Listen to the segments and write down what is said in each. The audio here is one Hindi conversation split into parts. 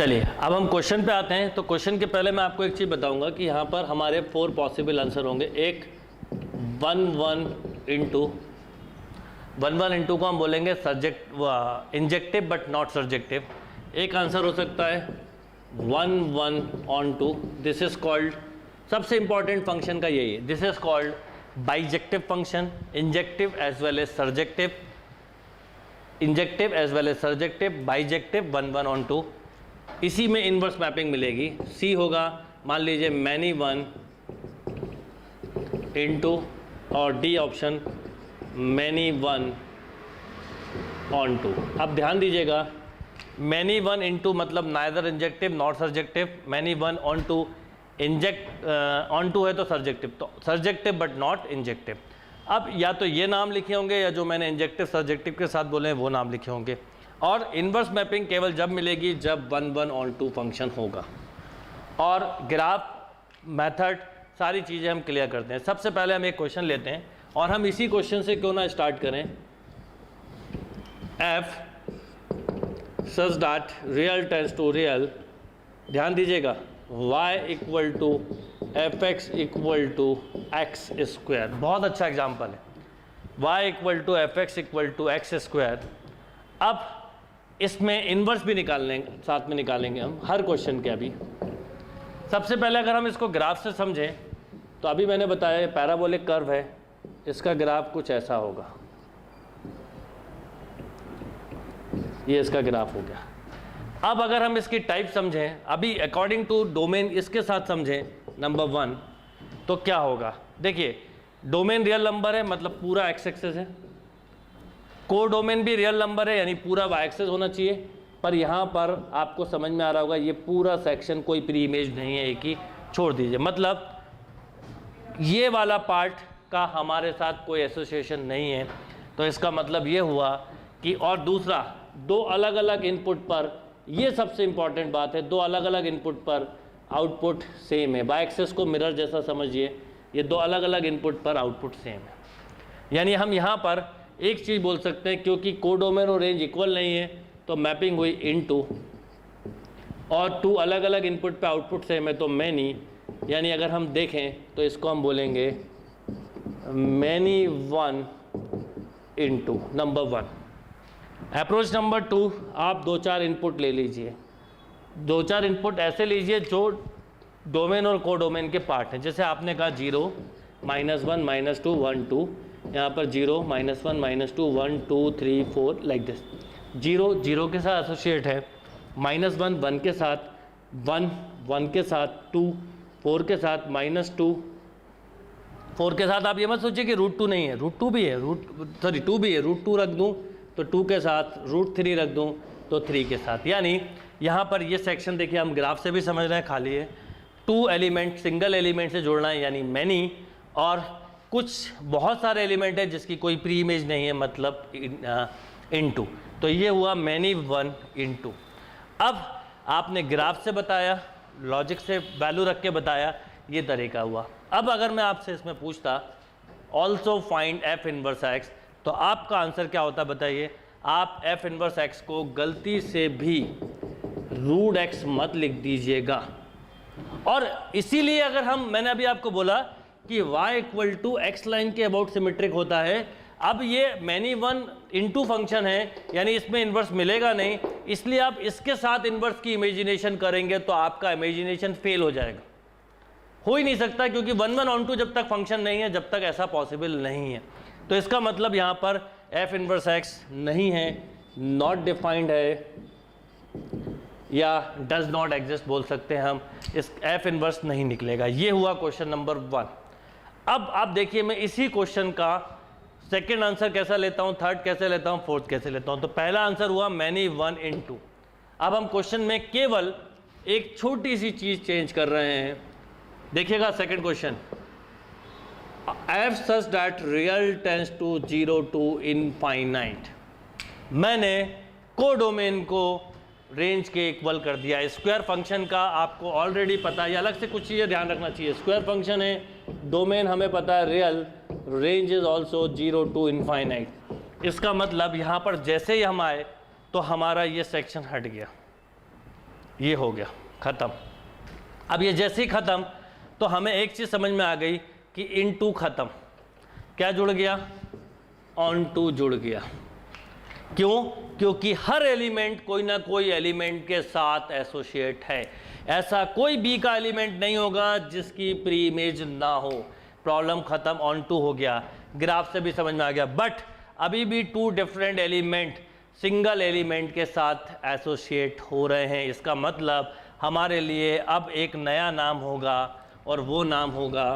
चलिए अब हम क्वेश्चन पे आते हैं। तो क्वेश्चन के पहले मैं आपको एक चीज़ बताऊंगा कि यहाँ पर हमारे 4 पॉसिबल आंसर होंगे। एक 1 1 इंटू को हम बोलेंगे subject injective but not subjective. एक आंसर हो सकता है 1 1 onto. This is called, सबसे इंपॉर्टेंट फंक्शन का यही है, this is called bijective function, injective as well as surjective, injective as well as surjective, bijective 1 1 onto. इसी में इनवर्स मैपिंग मिलेगी। सी होगा मान लीजिए मैनी 1 इंटू और D option many 1 onto. अब ध्यान दीजिएगा, मैनी 1 इंटू मतलब neither injective not surjective, many 1 onto, inject onto है तो सर्जेक्टिव, तो सर्जेक्टिव बट नॉट इंजेक्टिव। अब या तो ये नाम लिखे होंगे या जो मैंने इंजेक्टिव सर्जेक्टिव के साथ बोले हैं वो नाम लिखे होंगे। और इन्वर्स मैपिंग केवल जब मिलेगी जब 1 1 ऑन टू फंक्शन होगा। और ग्राफ मेथड सारी चीज़ें हम क्लियर करते हैं। सबसे पहले हम एक क्वेश्चन लेते हैं और हम इसी क्वेश्चन से क्यों ना स्टार्ट करें। F such that real tends to real, ध्यान दीजिएगा, y equal to F X equal to X square. बहुत अच्छा एग्जाम्पल है, y equal to F X equal to X square. अब इसमें इन्वर्स भी निकालेंगे, साथ में निकालेंगे हम हर क्वेश्चन के। अभी सबसे पहले अगर हम इसको ग्राफ से समझें तो अभी मैंने बताया ये पैराबोलिक कर्व है, इसका ग्राफ कुछ ऐसा होगा, ये इसका ग्राफ हो गया। अब अगर हम इसकी टाइप समझें, अभी अकॉर्डिंग टू डोमेन इसके साथ समझें नंबर 1, तो क्या होगा। देखिए डोमेन रियल नंबर है मतलब पूरा एक्स एक्सेस है, को डोमेन भी रियल नंबर है यानी पूरा वाई एक्सेस होना चाहिए। पर यहाँ पर आपको समझ में आ रहा होगा ये पूरा सेक्शन कोई प्री इमेज नहीं है, एक ही छोड़ दीजिए, मतलब ये वाला पार्ट का हमारे साथ कोई एसोसिएशन नहीं है। तो इसका मतलब ये हुआ कि, और दूसरा दो अलग अलग इनपुट पर, ये सबसे इंपॉर्टेंट बात है, दो अलग अलग इनपुट पर आउटपुट सेम है। वाई एक्सेस को मिरर जैसा समझिए, ये दो अलग अलग इनपुट पर आउटपुट सेम है। यानी हम यहाँ पर एक चीज़ बोल सकते हैं, क्योंकि कोडोमेन और रेंज इक्वल नहीं है तो मैपिंग हुई इनटू, और 2 अलग अलग इनपुट पे आउटपुट सेम है तो मैनी, यानी अगर हम देखें तो इसको हम बोलेंगे many 1 into number 1। Approach number 2, आप 2-4 इनपुट ले लीजिए, 2-4 इनपुट ऐसे लीजिए जो डोमेन और कोडोमेन के पार्ट हैं। जैसे आपने कहा 0 -1 -2 1 2, यहाँ पर 0 -1 -2 1 2 3 4 लाइक दिस। 0 0 के साथ एसोसिएट है, -1 1 के साथ, 1 1 के साथ, 2 4 के साथ, -2 4 के साथ। आप ये मत सोचिए कि √2 नहीं है, √2 भी है, 2 भी है, √2 रख दूँ तो 2 के साथ, √3 रख दूँ तो 3 के साथ। यानी यहाँ पर ये सेक्शन देखिए, हम ग्राफ से भी समझ रहे हैं, खाली है, 2 एलिमेंट सिंगल एलिमेंट से जोड़ना है यानी मैनी, और कुछ बहुत सारे एलिमेंट है जिसकी कोई प्री इमेज नहीं है मतलब इनटू। तो ये हुआ मैनी 1 इंटू। अब आपने ग्राफ से बताया, लॉजिक से वैल्यू रख के बताया, ये तरीका हुआ। अब अगर मैं आपसे इसमें पूछता also find F inverse x, तो आपका आंसर क्या होता बताइए। आप एफ इनवर्स एक्स को गलती से भी √x मत लिख दीजिएगा। और इसीलिए अगर मैंने अभी आपको बोला कि y equal to X line के अबाउट सिमेट्रिक होता है। अब ये मैनी 1 इंटू फंक्शन है यानी इसमें इन्वर्स मिलेगा नहीं, इसलिए आप इसके साथ इन्वर्स की इमेजिनेशन करेंगे तो आपका इमेजिनेशन फेल हो जाएगा, हो ही नहीं सकता, क्योंकि 1 1 ऑन टू जब तक फंक्शन नहीं है, जब तक ऐसा पॉसिबल नहीं है। तो इसका मतलब यहाँ पर एफ इनवर्स एक्स नहीं है, नॉट डिफाइंड है, या डज नॉट एग्जिस्ट बोल सकते हैं हम, इस एफ इनवर्स नहीं निकलेगा। ये हुआ क्वेश्चन नंबर 1। अब आप देखिए मैं इसी क्वेश्चन का सेकंड आंसर कैसा लेता हूँ, थर्ड कैसे लेता हूँ, फोर्थ कैसे लेता हूँ। तो पहला आंसर हुआ मैनी 1 इंटू। अब हम क्वेश्चन में केवल एक छोटी सी चीज़ चेंज कर रहे हैं। देखिएगा second question, F such that real tends to 0 to infinite. मैंने कोडोमेन को रेंज के इक्वल कर दिया। स्क्वायर फंक्शन का आपको ऑलरेडी पता है, अलग से कुछ चीज़ें ध्यान रखना चाहिए। स्क्वायर फंक्शन है, डोमेन हमें पता है real, range is also 0 to infinite. इसका मतलब यहाँ पर जैसे ही हम आए तो हमारा ये सेक्शन हट गया, ये हो गया ख़त्म। अब ये जैसे ही ख़त्म तो हमें एक चीज़ समझ में आ गई कि इनटू ख़त्म, क्या जुड़ गया, ऑन टू जुड़ गया। क्यों? क्योंकि हर एलिमेंट कोई ना कोई एलिमेंट के साथ एसोसिएट है। ऐसा कोई बी का एलिमेंट नहीं होगा जिसकी प्री इमेज ना हो। प्रॉब्लम ख़त्म, ऑन टू हो गया, ग्राफ से भी समझ में आ गया। बट अभी भी two different element single element के साथ एसोसिएट हो रहे हैं। इसका मतलब हमारे लिए अब एक नया नाम होगा और वो नाम होगा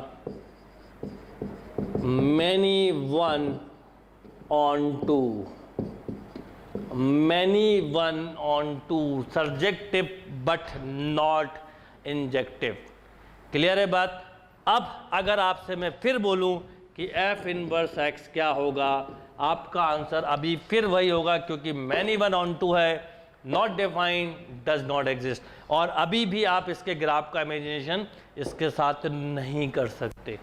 many one onto. Many one onto, subjective but not injective. Clear है बात? अब अगर आपसे मैं फिर बोलूं कि एफ इनवर्स एक्स क्या होगा, आपका आंसर अभी फिर वही होगा, क्योंकि मैनी वन ऑन टू है, not defined, does not exist. और अभी भी आप इसके ग्राफ का इमेजिनेशन इसके साथ नहीं कर सकते।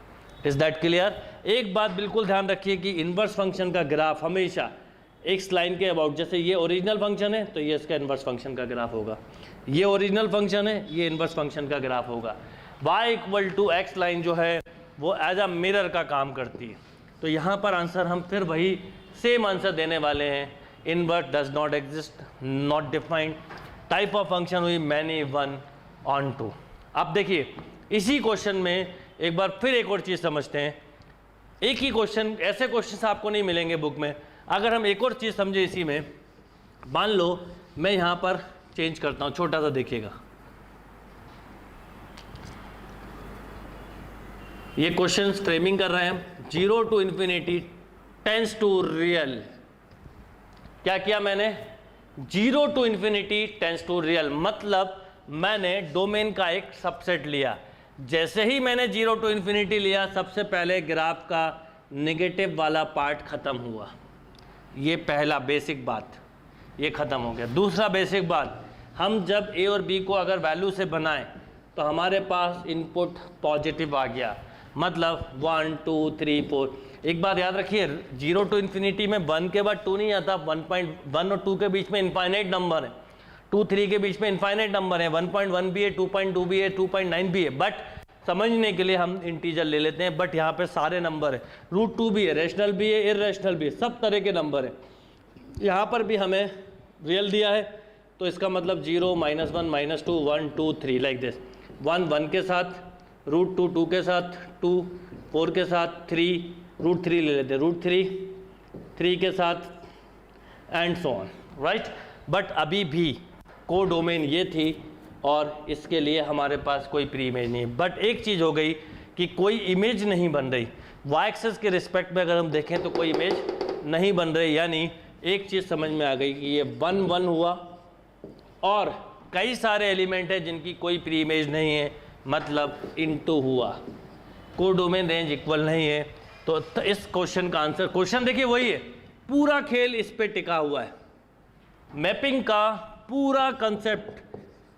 Is that clear? एक बात बिल्कुल ध्यान रखिए कि इनवर्स फंक्शन का ग्राफ हमेशा एक्स लाइन के अबाउट, जैसे ये ओरिजिनल फंक्शन है तो ये इसका इनवर्स फंक्शन का ग्राफ होगा, ये ओरिजिनल फंक्शन है, ये इनवर्स फंक्शन का ग्राफ होगा। y equal to X line जो है वो एज अ मिरर का काम करती है। तो यहाँ पर आंसर हम फिर वही सेम आंसर देने वाले हैं, inverse does not exist, not defined, type of function हुई मैनी वन ऑन टू। अब देखिए इसी क्वेश्चन में एक बार फिर एक और चीज़ समझते हैं। एक ही क्वेश्चन, ऐसे क्वेश्चन आपको नहीं मिलेंगे बुक में। अगर हम एक और चीज़ समझे इसी में, मान लो मैं यहाँ पर चेंज करता हूँ, छोटा सा देखिएगा, ये क्वेश्चन फ्रेमिंग कर रहे हैं, 0 to infinity tends to real. क्या किया मैंने? 0 to infinity tends to real, मतलब मैंने डोमेन का एक सबसेट लिया। जैसे ही मैंने 0 टू इन्फिनिटी लिया, सबसे पहले ग्राफ का नेगेटिव वाला पार्ट खत्म हुआ। ये पहला बेसिक बात, ये ख़त्म हो गया। दूसरा बेसिक बात, हम जब ए और बी को अगर वैल्यू से बनाएं तो हमारे पास इनपुट पॉजिटिव आ गया, मतलब 1 2 3 4। एक बात याद रखिए, 0 टू इन्फिनिटी में 1 के बाद 2 नहीं आता, 1.1 और 2 के बीच में इनफाइनाइट नंबर है, 2 3 के बीच में इनफाइनाइट नंबर है, 1.1 भी है, 2.2 भी है, 2.9 भी है। बट समझने के लिए हम इंटीजर ले लेते हैं, बट यहाँ पे सारे नंबर है, √2 भी है, रेशनल भी है, इर्रेशनल भी है, सब तरह के नंबर है। यहाँ पर भी हमें रियल दिया है, तो इसका मतलब 0 -1 -2 1 2 3 लाइक दिस। 1 1 के साथ, √2 2 के साथ, 2 4 के साथ, 3 √3 ले लेते हैं, √3 3 के साथ, and so on, right. But अभी भी को डोमेन ये थी और इसके लिए हमारे पास कोई प्री इमेज नहीं। बट एक चीज़ हो गई कि कोई इमेज नहीं बन रही, वाई एक्सिस के रिस्पेक्ट में अगर हम देखें तो कोई इमेज नहीं बन रही। यानी एक चीज़ समझ में आ गई कि ये 1 1 हुआ और कई सारे एलिमेंट हैं जिनकी कोई प्री इमेज नहीं है, मतलब इनटू हुआ, को डोमेन रेंज इक्वल नहीं है। तो इस क्वेश्चन का आंसर, क्वेश्चन देखिए वही है, पूरा खेल इस पे टिका हुआ है। मैपिंग का पूरा concept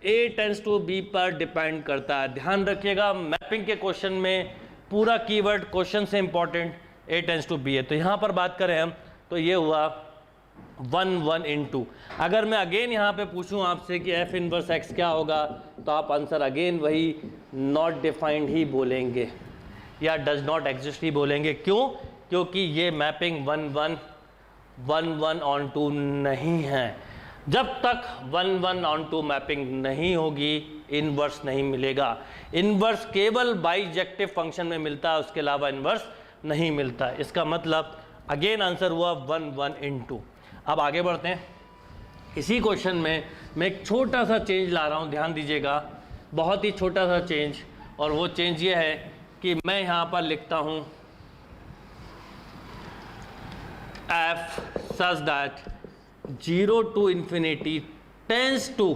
A tends to B पर डिपेंड करता है। ध्यान रखिएगा, मैपिंग के क्वेश्चन में पूरा कीवर्ड क्वेश्चन से important A tends to B है। तो यहाँ पर बात करें हम, तो ये हुआ 1 1 * अगर मैं अगेन यहाँ पे पूछूँ आपसे कि F इनवर्स X क्या होगा, तो आप आंसर अगेन वही नॉट डिफाइंड ही बोलेंगे या डज नॉट एग्जिस्ट ही बोलेंगे। क्यों? क्योंकि ये मैपिंग 1 1 1 1 ऑन टू नहीं है। जब तक 1 1 ऑन टू मैपिंग नहीं होगी, इनवर्स नहीं मिलेगा। इनवर्स केवल बाइजेक्टिव फंक्शन में मिलता है, उसके अलावा इनवर्स नहीं मिलता है। इसका मतलब अगेन आंसर हुआ 1 1 * अब आगे बढ़ते हैं। इसी क्वेश्चन में मैं एक छोटा सा चेंज ला रहा हूँ, ध्यान दीजिएगा, बहुत ही छोटा सा चेंज। और वो चेंज ये है कि मैं यहाँ पर लिखता हूँ f such that 0 to infinity tends to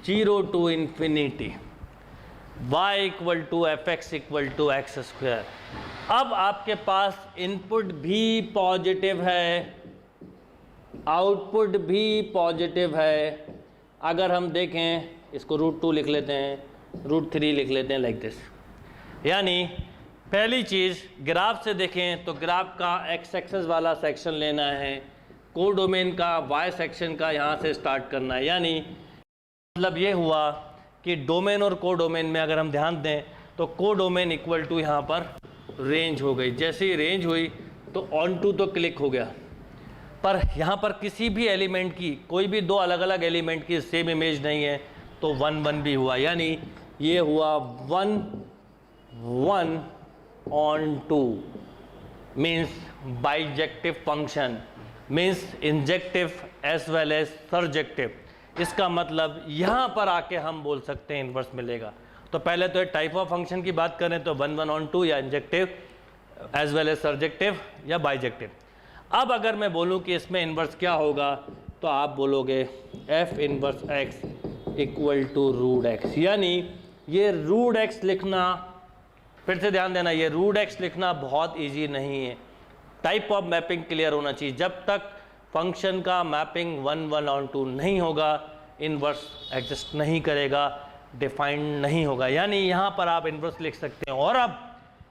0 to infinity y equal to fx equal to x²। अब आपके पास इनपुट भी पॉजिटिव है, आउटपुट भी पॉजिटिव है। अगर हम देखें, इसको √2 लिख लेते हैं, √3 लिख लेते हैं, लाइक दिस। यानी पहली चीज़, ग्राफ से देखें तो ग्राफ का एक्स एक्सेस वाला सेक्शन लेना है, को डोमेन का वाई सेक्शन का यहाँ से स्टार्ट करना है। यानी मतलब ये हुआ कि डोमेन और को डोमेन में अगर हम ध्यान दें तो को डोमेन इक्वल टू यहाँ पर रेंज हो गई। जैसे ही रेंज हुई तो ऑन टू तो क्लिक हो गया, पर यहाँ पर किसी भी एलिमेंट की, कोई भी दो अलग अलग एलिमेंट की सेम इमेज नहीं है, तो 1 1 भी हुआ, यानी ये हुआ 1 1 onto, means bijective function, means injective as well as surjective. इसका मतलब यहाँ पर आके हम बोल सकते हैं इन्वर्स मिलेगा। तो पहले तो टाइप ऑफ फंक्शन की बात करें तो 1 1 ऑन टू या injective as well as surjective या बाइजेक्टिव। अब अगर मैं बोलूँ कि इसमें इन्वर्स क्या होगा तो आप बोलोगे f inverse x equal to root x, यानी ये रूट x लिखना, फिर से ध्यान देना, ये रूट x लिखना बहुत ईजी नहीं है। टाइप ऑफ मैपिंग क्लियर होना चाहिए। जब तक फंक्शन का मैपिंग 1 1 ऑन टू नहीं होगा इन्वर्स एग्जिस्ट नहीं करेगा, डिफाइंड नहीं होगा। यानी यहाँ पर आप इन्वर्स लिख सकते हैं और अब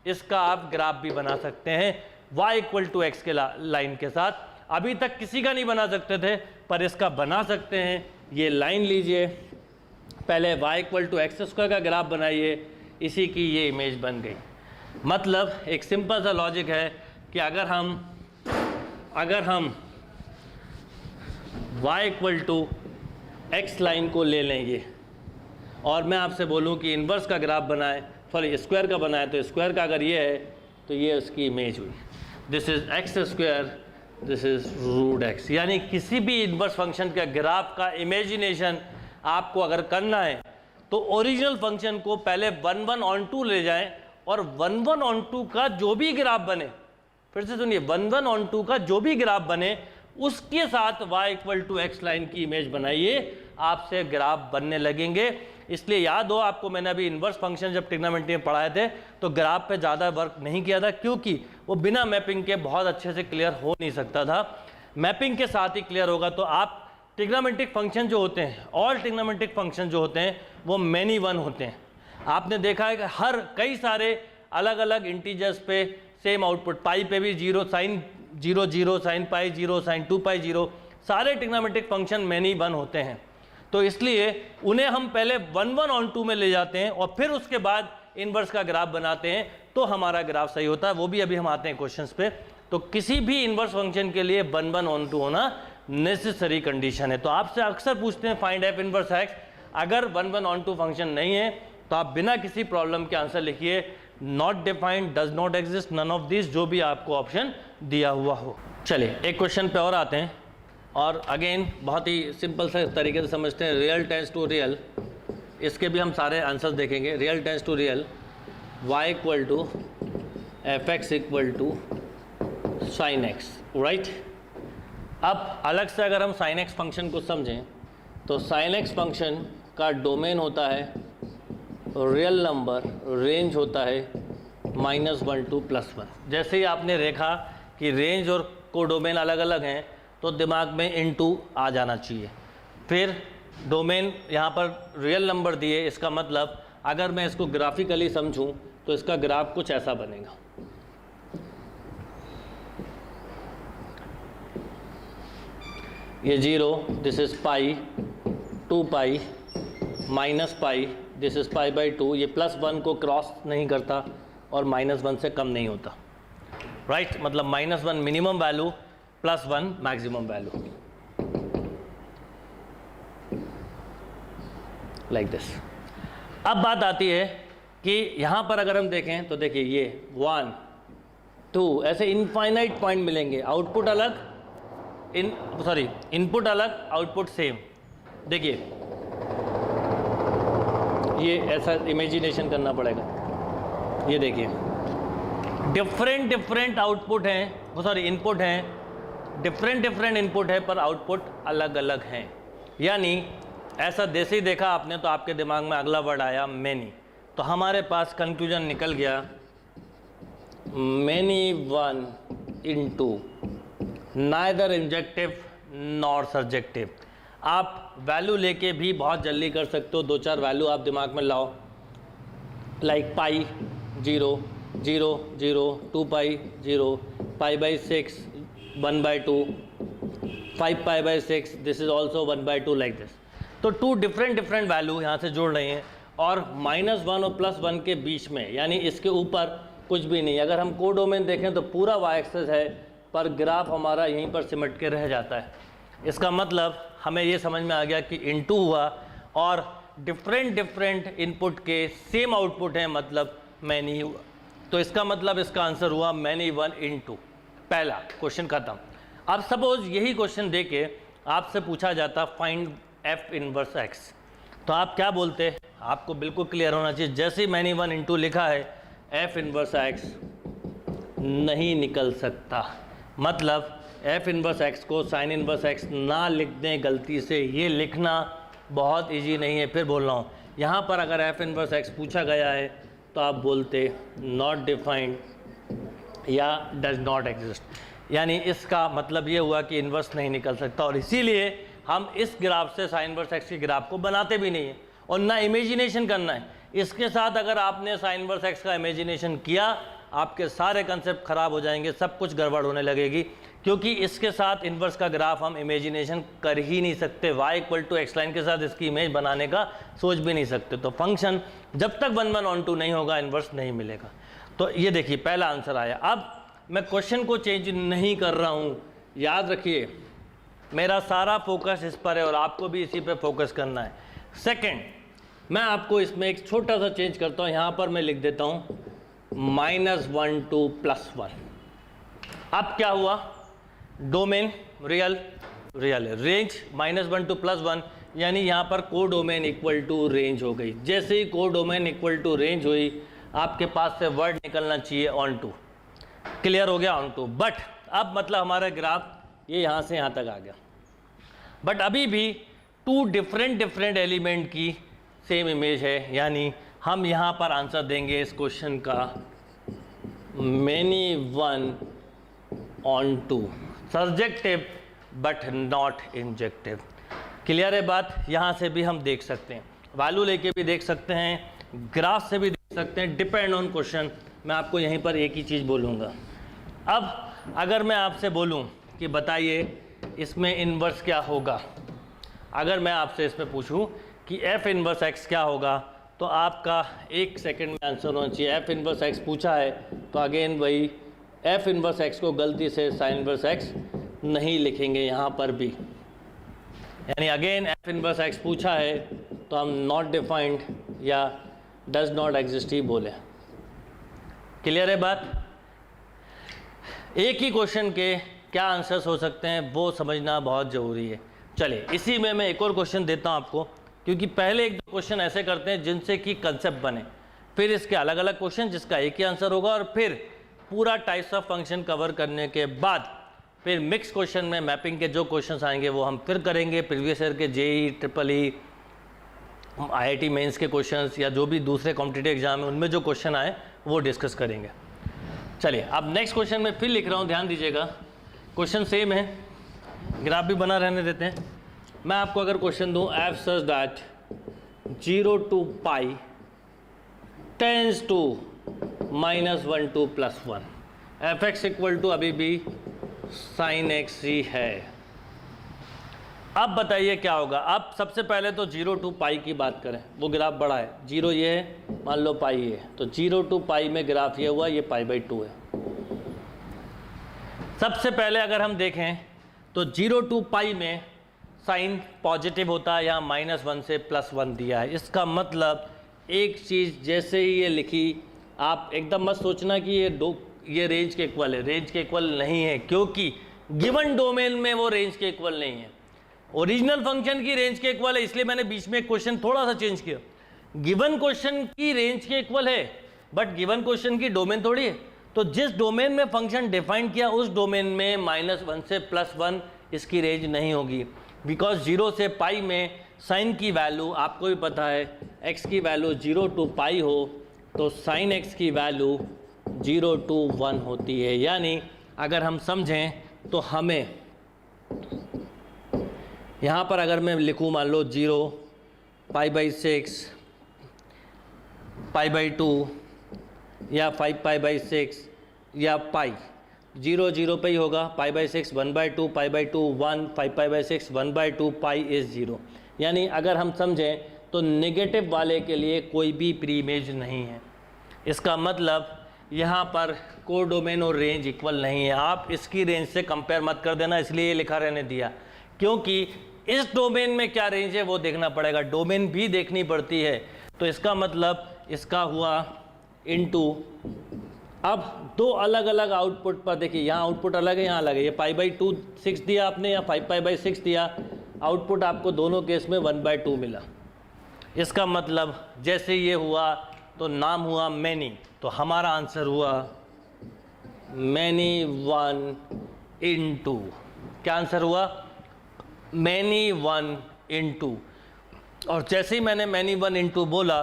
इसका आप ग्राफ भी बना सकते हैं y इक्वल टू एक्स के लाइन के साथ। अभी तक किसी का नहीं बना सकते थे पर इसका बना सकते हैं। ये लाइन लीजिए, पहले y equal to X square का ग्राफ बनाइए, इसी की ये इमेज बन गई। मतलब एक सिंपल सा लॉजिक है कि अगर हम y equal to X line को ले लेंगे और मैं आपसे बोलूं कि इन्वर्स का ग्राफ बनाए, सॉरी स्क्वायर का बनाए, तो स्क्वायर का अगर ये है तो ये उसकी इमेज हुई। This is X square, this is root X. यानी किसी भी इन्वर्स फंक्शन का ग्राफ का इमेजिनेशन आपको अगर करना है तो ओरिजिनल फंक्शन को पहले 1 1 ऑन टू ले जाएं और 1 1 ऑन टू का जो भी ग्राफ बने, फिर से सुनिए, 1 1 ऑन टू का जो भी ग्राफ बने उसके साथ y equal to X line की इमेज बनाइए, आपसे ग्राफ बनने लगेंगे। इसलिए याद हो आपको, मैंने अभी इन्वर्स फंक्शन जब ट्रिग्नोमेट्री में पढ़ाए थे तो ग्राफ पे ज़्यादा वर्क नहीं किया था, क्योंकि वो बिना मैपिंग के बहुत अच्छे से क्लियर हो नहीं सकता था। मैपिंग के साथ ही क्लियर होगा। तो आप ट्रिग्नोमेट्रिक फंक्शन जो होते हैं, ऑल ट्रिग्नोमेट्रिक फंक्शन जो होते हैं वो मैनी वन होते हैं। आपने देखा है कि हर कई सारे अलग अलग इंटीजर्स पे सेम आउटपुट, पाई पे भी 0 साइन 0 0, साइन पाई 0, साइन 2 पाई 0, सारे ट्रिग्नोमेट्रिक फंक्शन मैनी वन होते हैं। तो इसलिए उन्हें हम पहले 1 1 ऑन टू में ले जाते हैं और फिर उसके बाद इन्वर्स का ग्राफ बनाते हैं, तो हमारा ग्राफ सही होता है। वो भी अभी हम आते हैं क्वेश्चंस पे। तो किसी भी इन्वर्स फंक्शन के लिए 1 1 ऑन टू होना नेसेसरी कंडीशन है। तो आपसे अक्सर पूछते हैं फाइंड एफ इन्वर्स एक्स, अगर 1 1 ऑन टू फंक्शन नहीं है तो आप बिना किसी प्रॉब्लम के आंसर लिखिए not defined, does not exist, none of this, जो भी आपको ऑप्शन दिया हुआ हो। चलिए एक क्वेश्चन पे और आते हैं और अगेन बहुत ही सिंपल से तरीके से समझते हैं। रियल टेंस टू रियल, इसके भी हम सारे आंसर्स देखेंगे। Real tends to real, y equal to F X equal to sine X, right. अब अलग से अगर हम साइन एक्स फंक्शन को समझें तो साइन एक्स फंक्शन का डोमेन होता है रियल नंबर, रेंज होता है -1 to +1। जैसे ही आपने देखा कि रेंज और कोडोमेन अलग अलग हैं तो दिमाग में इनटू आ जाना चाहिए। फिर डोमेन यहाँ पर रियल नंबर दिए, इसका मतलब अगर मैं इसको ग्राफिकली समझूं तो इसका ग्राफ कुछ ऐसा बनेगा। ये 0, this is pi, 2 pi, minus pi, this is pi by 2। ये +1 को क्रॉस नहीं करता और -1 से कम नहीं होता, राइट। मतलब -1 minimum value, +1 maximum value, like this. अब बात आती है कि यहाँ पर अगर हम देखें तो देखिए ये 1 2 ऐसे इनफाइनाइट पॉइंट मिलेंगे, आउटपुट अलग, इनपुट अलग, आउटपुट सेम। देखिए ये ऐसा इमेजिनेशन करना पड़ेगा। ये देखिए डिफरेंट आउटपुट हैं, सॉरी इनपुट हैं, डिफरेंट इनपुट है पर आउटपुट अलग अलग हैं। यानी ऐसा जैसे ही देखा आपने तो आपके दिमाग में अगला वर्ड आया मैनी। तो हमारे पास कंक्लूजन निकल गया many 1 into neither injective nor surjective. आप वैल्यू लेके भी बहुत जल्दी कर सकते हो, 2-4 वैल्यू आप दिमाग में लाओ, like pi 0 0 0, 2 pi 0, pi by 6 1/2, 5 pi by 6, this is also 1/2, like this. तो टू डिफरेंट वैल्यू यहाँ से जोड़ रहे हैं और -1 और +1 के बीच में, यानी इसके ऊपर कुछ भी नहीं। अगर हम कोडोमेन देखें तो पूरा y एक्सिस है, पर ग्राफ हमारा यहीं पर सिमट के रह जाता है। इसका मतलब हमें ये समझ में आ गया कि इनटू हुआ और डिफरेंट इनपुट के सेम आउटपुट है, मतलब मैनी हुआ। तो इसका मतलब इसका आंसर हुआ मैनी 1 इनटू। पहला क्वेश्चन खत्म। अब सपोज यही क्वेश्चन दे के आपसे पूछा जाता फाइंड f इनवर्स x, तो आप क्या बोलते? आपको बिल्कुल क्लियर होना चाहिए, जैसे ही मैनी 1 इनटू लिखा है f इनवर्स x नहीं निकल सकता। मतलब f इनवर्स x को साइन इनवर्स x ना लिख दें गलती से, ये लिखना बहुत इजी नहीं है। फिर बोल रहा हूँ, यहाँ पर अगर f इनवर्स x पूछा गया है तो आप बोलते नॉट डिफाइंड या डज नॉट एग्जिस्ट, यानी इसका मतलब ये हुआ कि इन्वर्स नहीं निकल सकता। और इसीलिए हम इस ग्राफ से साइन इनवर्स x के ग्राफ को बनाते भी नहीं है और ना इमेजिनेशन करना है। इसके साथ अगर आपने साइन इनवर्स x का इमेजिनेशन किया, आपके सारे कंसेप्ट खराब हो जाएंगे, सब कुछ गड़बड़ होने लगेगी, क्योंकि इसके साथ इन्वर्स का ग्राफ हम इमेजिनेशन कर ही नहीं सकते। y = x लाइन के साथ इसकी इमेज बनाने का सोच भी नहीं सकते। तो फंक्शन जब तक 1 1 on 2 नहीं होगा, इन्वर्स नहीं मिलेगा। तो ये देखिए पहला आंसर आया। अब मैं क्वेश्चन को चेंज नहीं कर रहा हूँ, याद रखिए मेरा सारा फोकस इस पर है और आपको भी इसी पे फोकस करना है। सेकंड, मैं आपको इसमें एक छोटा सा चेंज करता हूँ, यहाँ पर मैं लिख देता हूँ -1 to +1। अब क्या हुआ? डोमेन रियल है, रेंज -1 to +1, यानी यहाँ पर को डोमेन इक्वल टू रेंज हो गई। जैसे ही को डोमेन इक्वल टू रेंज हुई, आपके पास से वर्ड निकलना चाहिए ऑन टू। क्लियर हो गया? On to. बट अब मतलब हमारा ग्राफ ये यहाँ से यहाँ तक आ गया, बट अभी भी टू डिफरेंट एलिमेंट की सेम इमेज है, यानी हम यहाँ पर आंसर देंगे इस क्वेश्चन का many 1 on 2, subjective but not injective. Clear है बात? यहाँ से भी हम देख सकते हैं, वैल्यू लेके भी देख सकते हैं, ग्राफ से भी देख सकते हैं, डिपेंड ऑन क्वेश्चन। मैं आपको यहीं पर एक ही चीज़ बोलूँगा। अब अगर मैं आपसे बोलूँ कि बताइए इसमें इन्वर्स क्या होगा, अगर मैं आपसे इसमें पूछूं कि f इन्वर्स x क्या होगा, तो आपका 1 सेकंड में आंसर होना चाहिए। f इन्वर्स x पूछा है तो अगेन वही f इन्वर्स x को गलती से साइन इन्वर्स x नहीं लिखेंगे यहाँ पर भी, यानी अगेन f इन्वर्स x पूछा है तो हम नॉट डिफाइंड या डज नॉट एग्जिस्ट ही बोले। क्लियर है बात? एक ही क्वेश्चन के क्या आंसर्स हो सकते हैं वो समझना बहुत ज़रूरी है। चलिए इसी में मैं एक और क्वेश्चन देता हूं आपको, क्योंकि पहले एक दो क्वेश्चन ऐसे करते हैं जिनसे कि कंसेप्ट बने, फिर इसके अलग अलग क्वेश्चन जिसका एक ही आंसर होगा, और फिर पूरा टाइप्स ऑफ फंक्शन कवर करने के बाद फिर मिक्स क्वेश्चन में मैपिंग के जो क्वेश्चन आएंगे वो हम फिर करेंगे। प्रीवियस ईयर के JEE, triple E, IIT mains के क्वेश्चंस या जो भी दूसरे कॉम्पिटिटिव एग्जाम है उनमें जो क्वेश्चन आए वो डिस्कस करेंगे। चलिए अब नेक्स्ट क्वेश्चन में फिर लिख रहा हूँ, ध्यान दीजिएगा। क्वेश्चन सेम है, ग्राफ भी बना रहने देते हैं। मैं आपको अगर क्वेश्चन दूँ f such that 0 to pi tends to -1 to +1, fx equal to अभी भी sin x ही है। अब बताइए क्या होगा। अब सबसे पहले तो 0 to pi की बात करें, वो ग्राफ बड़ा है, 0 ये है, मान लो पाई ये है, तो 0 to pi में ग्राफ ये हुआ, ये π/2 है। सबसे पहले अगर हम देखें तो 0 to pi में साइन पॉजिटिव होता है, यहाँ -1 से +1 दिया है। इसका मतलब एक चीज़ जैसे ही ये लिखी, आप एकदम मत सोचना कि ये रेंज के इक्वल है। रेंज के इक्वल नहीं है, क्योंकि गिवन डोमेन में वो रेंज के इक्वल नहीं है। ओरिजिनल फंक्शन की रेंज के इक्वल है, इसलिए मैंने बीच में क्वेश्चन थोड़ा सा चेंज किया। गिवन क्वेश्चन की रेंज के इक्वल है, बट गिवन क्वेश्चन की डोमेन थोड़ी है। तो जिस डोमेन में फंक्शन डिफाइन किया उस डोमेन में -1 से +1 इसकी रेंज नहीं होगी, बिकॉज 0 से पाई में साइन की वैल्यू आपको भी पता है, x की वैल्यू 0 to पाई हो तो साइन x की वैल्यू 0 to 1 होती है। यानी अगर हम समझें तो हमें यहाँ पर अगर मैं लिखूँ, मान लो 0, π/6, π/2 या 5π/6 या पाई, 0 0 पे ही होगा, π/6 1/2, π/2 1, 5π/6 1/2, पाई इज़ 0। यानी अगर हम समझें तो नेगेटिव वाले के लिए कोई भी प्री इमेज नहीं है। इसका मतलब यहाँ पर कोडोमेन और रेंज इक्वल नहीं है। आप इसकी रेंज से कंपेयर मत कर देना, इसलिए ये लिखा रहने दिया, क्योंकि इस डोमेन में क्या रेंज है वो देखना पड़ेगा, डोमेन भी देखनी पड़ती है। तो इसका मतलब इसका हुआ इनटू, अब दो अलग अलग आउटपुट पर देखिए, यहाँ आउटपुट अलग है, यहाँ अलग है। ये π/2 6 दिया आपने या 5π/6 दिया, आउटपुट आपको दोनों केस में 1/2 मिला। इसका मतलब जैसे ये हुआ तो नाम हुआ मैनी, तो हमारा आंसर हुआ मैनी 1 × क्या आंसर हुआ, मैनी 1 × और जैसे ही मैंने मैनी 1 × बोला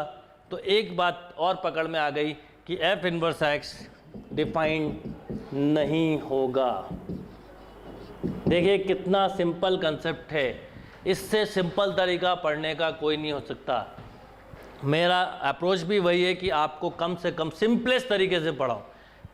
तो एक बात और पकड़ में आ गई कि F इनवर्स X डिफाइंड नहीं होगा। देखिए कितना सिंपल कंसेप्ट है, इससे सिंपल तरीका पढ़ने का कोई नहीं हो सकता। मेरा अप्रोच भी वही है कि आपको कम से कम सिंपलेस्ट तरीके से पढ़ाओ।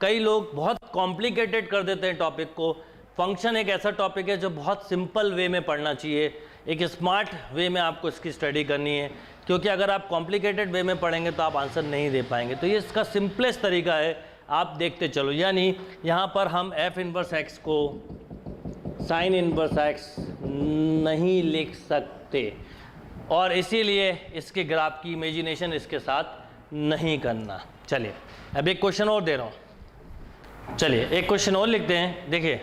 कई लोग बहुत कॉम्प्लिकेटेड कर देते हैं टॉपिक को। फंक्शन एक ऐसा टॉपिक है जो बहुत सिंपल वे में पढ़ना चाहिए, एक स्मार्ट वे में आपको इसकी स्टडी करनी है, क्योंकि अगर आप कॉम्प्लिकेटेड वे में पढ़ेंगे तो आप आंसर नहीं दे पाएंगे। तो ये इसका सिंपलेस्ट तरीका है, आप देखते चलो। यानी यहाँ पर हम F इनवर्स X को साइन इनवर्स X नहीं लिख सकते, और इसीलिए इसके ग्राफ की इमेजिनेशन इसके साथ नहीं करना। चलिए अब एक क्वेश्चन और दे रहा हूँ, चलिए एक क्वेश्चन और लिखते हैं। देखिए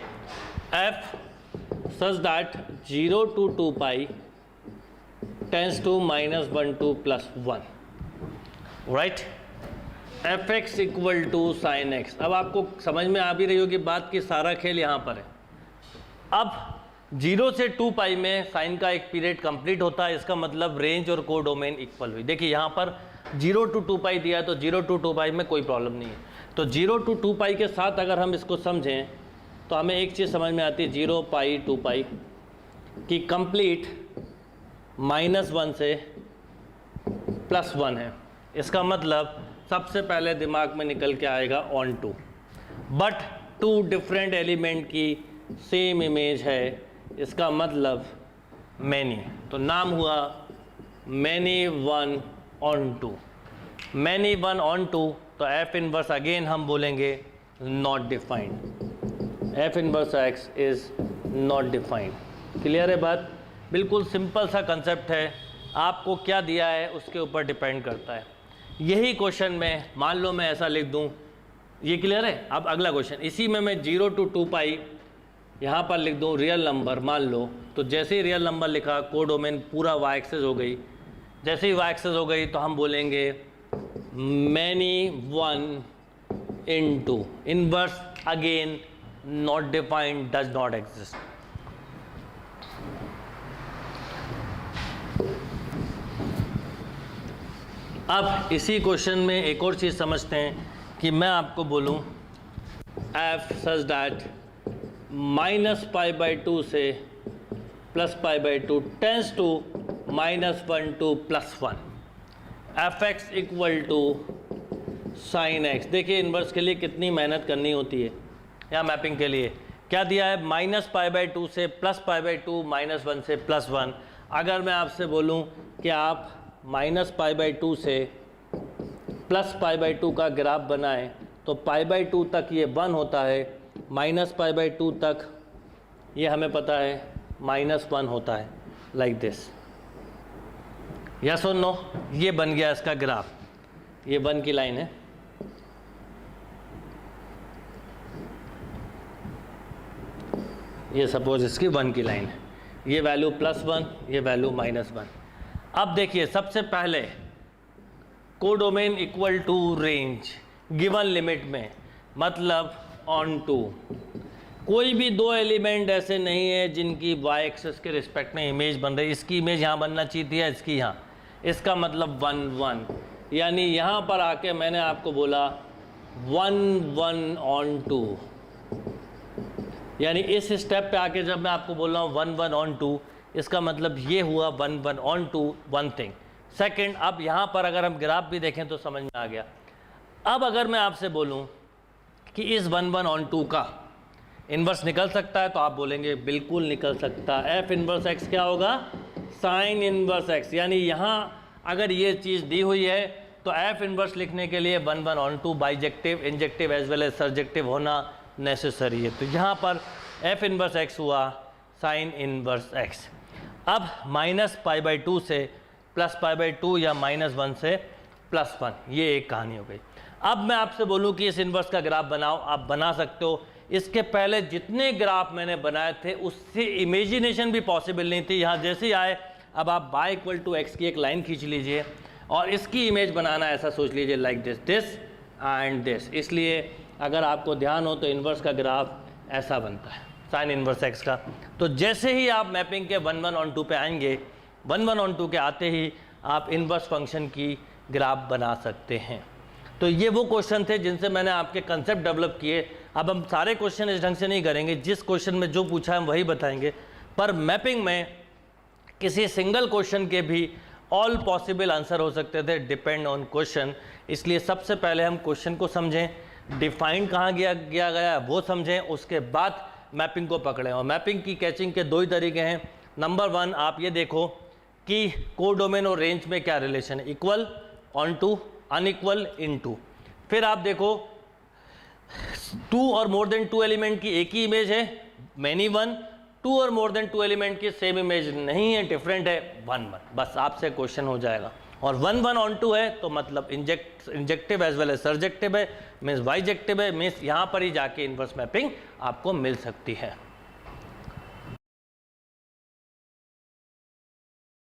F such that 0 to 2π tends to -1 to +1, right? fx equal to sine X. अब आपको समझ में आ भी रही होगी बात की सारा खेल यहाँ पर है। अब 0 से 2π में साइन का एक पीरियड कंप्लीट होता है, इसका मतलब रेंज और कोडोमेन इक्वल हुई। देखिए यहाँ पर 0 to 2π दिया, तो 0 to 2π में कोई प्रॉब्लम नहीं है। तो 0 to 2π के साथ अगर हम इसको समझें तो हमें एक चीज़ समझ में आती है, 0π 2π की कंप्लीट -1 से +1 है। इसका मतलब सबसे पहले दिमाग में निकल के आएगा onto, but two different element की सेम इमेज है, इसका मतलब मैनी। तो नाम हुआ many 1 onto, many 1 onto. तो F इनवर्स अगेन हम बोलेंगे not defined, F inverse X is not defined. Clear है बात? बिल्कुल सिंपल सा कंसेप्ट है, आपको क्या दिया है उसके ऊपर डिपेंड करता है। यही क्वेश्चन में मान लो मैं ऐसा लिख दूं, ये क्लियर है? अब अगला क्वेश्चन, इसी में मैं 0 to 2π यहाँ पर लिख दूं रियल नंबर मान लो। तो जैसे ही रियल नंबर लिखा, कोडोमेन पूरा y एक्सेस हो गई। जैसे ही y एक्सेस हो गई तो हम बोलेंगे many 1 × inverse again not defined, does not exist. अब इसी क्वेश्चन में एक और चीज़ समझते हैं कि मैं आपको बोलूं F सच दैट -π/2 से +π/2 tends to -1 to +1, fx equal to sine x. देखिए इन्वर्स के लिए कितनी मेहनत करनी होती है, या मैपिंग के लिए क्या दिया है, -π/2 से +π/2 -1 से +1। अगर मैं आपसे बोलूं कि आप -π/2 से +π/2 का ग्राफ बनाएं तो π/2 तक ये 1 होता है, -π/2 तक ये हमें पता है -1 होता है, लाइक दिस। यस और नो? ये बन गया इसका ग्राफ, ये 1 की लाइन है। ये सपोज इसकी 1 की लाइन है, ये वैल्यू +1, ये वैल्यू -1। अब देखिए सबसे पहले codomain equal to range given limit में, मतलब ऑन टू। कोई भी दो एलिमेंट ऐसे नहीं है जिनकी y एक्सेस के रिस्पेक्ट में इमेज बन रही। इसकी इमेज यहाँ बनना चाहिए थी, इसकी यहाँ, इसका मतलब 1 1। यानी यहाँ पर आके मैंने आपको बोला 1 1 ऑन टू, यानी इस स्टेप पे आके जब मैं आपको बोल रहा हूँ 1 1 ऑन टू, इसका मतलब ये हुआ 1 1 onto, one thing. Second, अब यहाँ पर अगर हम ग्राफ भी देखें तो समझ में आ गया। अब अगर मैं आपसे बोलूँ कि इस 1 1 ऑन टू का इन्वर्स निकल सकता है, तो आप बोलेंगे बिल्कुल निकल सकता है। F इन्वर्स X क्या होगा? साइन इनवर्स एक्स, यानी यहाँ अगर ये चीज़ दी हुई है तो एफ इनवर्स लिखने के लिए 1 1 onto bijective injective as well as surjective होना नेसेसरी है। तो यहाँ पर एफ इनवर्स एक्स हुआ साइन इनवर्स एक्स। अब -π/2 से +π/2 या -1 से +1, ये एक कहानी हो गई। अब मैं आपसे बोलूँ कि इस इनवर्स का ग्राफ बनाओ, आप बना सकते हो। इसके पहले जितने ग्राफ मैंने बनाए थे उससे इमेजिनेशन भी पॉसिबल नहीं थी। यहाँ जैसे ही आए, अब आप y = x की एक लाइन खींच लीजिए और इसकी इमेज बनाना ऐसा सोच लीजिए लाइक दिस एंड दिस। इसलिए अगर आपको ध्यान हो तो इन्वर्स का ग्राफ ऐसा बनता है साइन इन्वर्स x का। तो जैसे ही आप मैपिंग के 1 1 ऑन 2 पे आएंगे, 1 1 ऑन 2 के आते ही आप इन्वर्स फंक्शन की ग्राफ बना सकते हैं। तो ये वो क्वेश्चन थे जिनसे मैंने आपके कंसेप्ट डेवलप किए। अब हम सारे क्वेश्चन इस ढंग से नहीं करेंगे, जिस क्वेश्चन में जो पूछा है हम वही बताएंगे, पर मैपिंग में किसी सिंगल क्वेश्चन के भी ऑल पॉसिबल आंसर हो सकते थे, डिपेंड ऑन क्वेश्चन। इसलिए सबसे पहले हम क्वेश्चन को समझें, डिफाइन कहाँ किया गया है वो समझें, उसके बाद मैपिंग को पकड़ें। और मैपिंग की कैचिंग के 2 ही तरीके हैं। नंबर 1, आप ये देखो कि कोडोमेन और रेंज में क्या रिलेशन है, equal, onto, unequal, into. फिर आप देखो 2 और मोर देन 2 एलिमेंट की एक ही इमेज है, मैनी 1, 2 और मोर देन 2 एलिमेंट की सेम इमेज नहीं है, डिफरेंट है, 1 1। बस आपसे क्वेश्चन हो जाएगा। और 1 1 ऑन 2 है तो मतलब injective as well as surjective है, मीन्स बाइजेक्टिव है, मीन्स यहाँ पर ही जाके इन्वर्स मैपिंग आपको मिल सकती है।